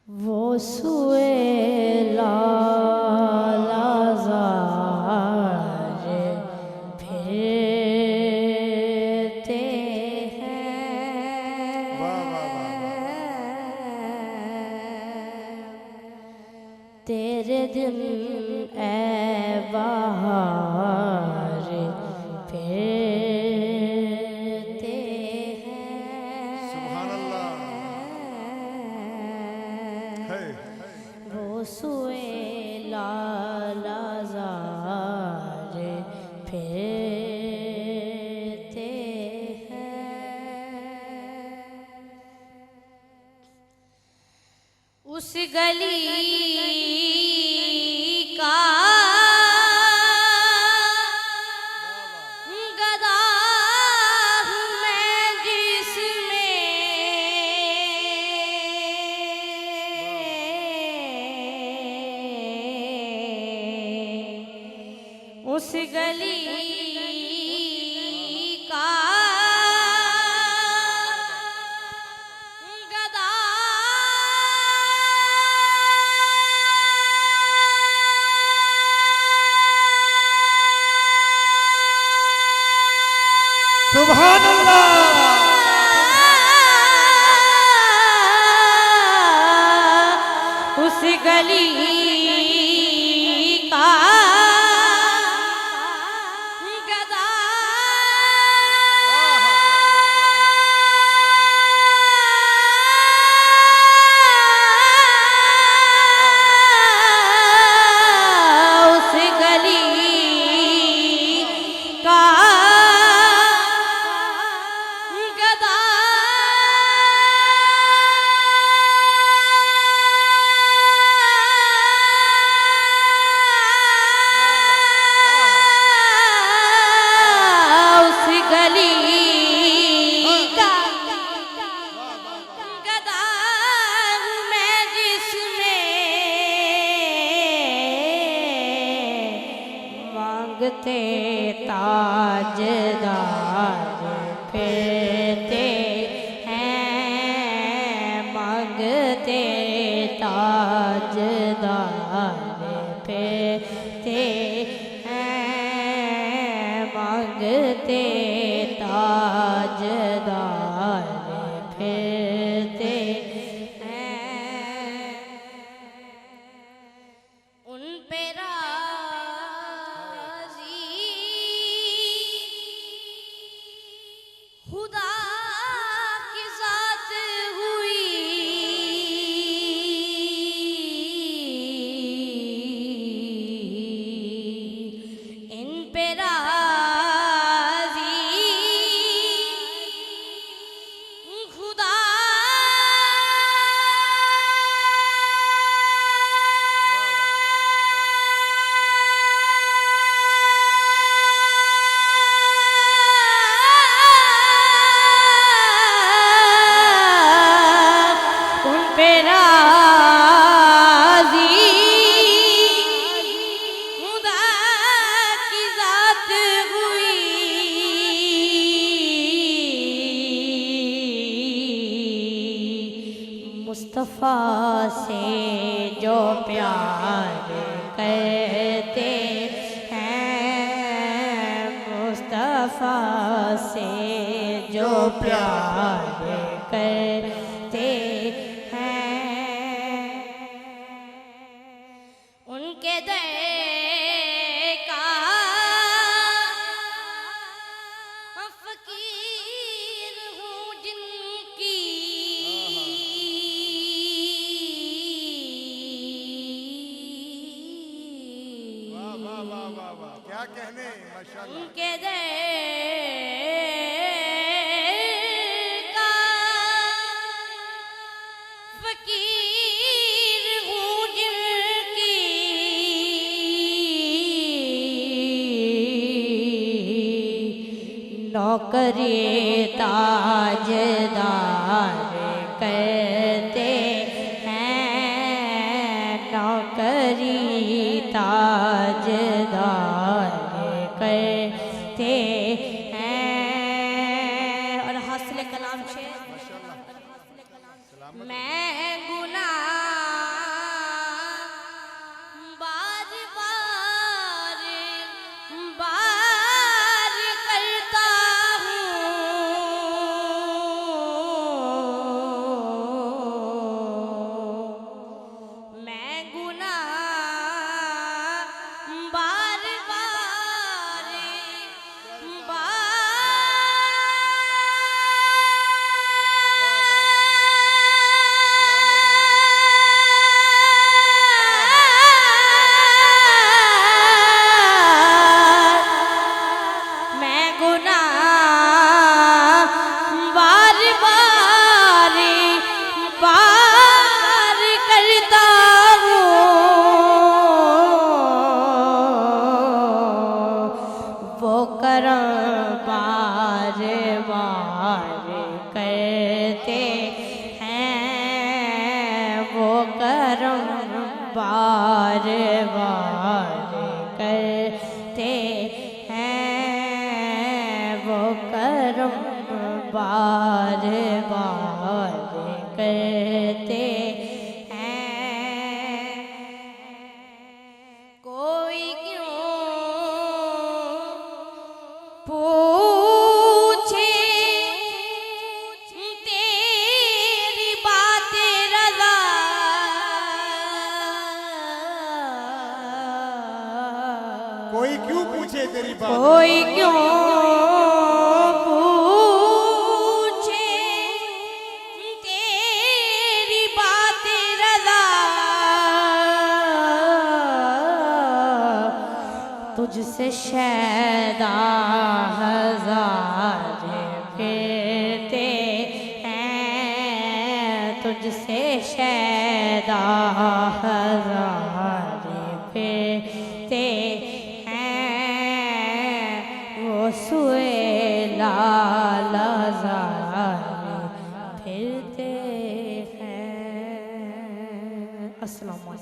वो सुए लाज़ार फिरते हैं तेरे दिल ए बहार फिरते हैं। सुभान अल्लाह। वो सुए लाज़ार फिरते हैं उस गली का गदा हूँ मैं जिसमें उस गली का गदा सुभान अल्लाह। उस गली का गदा उस गली का गदा उस गली का गदा हूँ मैं जिसमें मांगते ताजदार फिरते हैं मांगते ताजदार फिरते हैं मांगते ताजदार फिरते हैं उन पे राज़ी खुदा की ज़ात हुई इन पे राज़ी खुदा उन पे राज़ी खुदा की ज़ात हुई मुस्तफ़ा से जो प्यार करते हैं मुस्तफ़ा से जो प्यार करते हैं उनके दर का फ़कीर हूँ जिनकी वाह वाह वाह वाह वाह, क्या कहने, माशाल्लाह। उनके दर का फ़कीर हूँ जिनकी नौकरी ताजदार करते हैं नौकरी ताजदार करते हैं और हौसले कलाम शेर मैं गुनाह करम बार बार करते हैं, वो करम बार बार करते हैं। कोई क्यों पूछे तेरी बातें रज़ा, कोई क्यों पूछे तेरी बात, कोई क्यों पूछे तेरी बातें रज़ा, तुझसे शैदा हज़ार फिरते हैं, तुझसे शैदा हज़ार फिरते हैं, वो सुए लाज़ार फिरते हैं। अस्सलाम वालेकुम।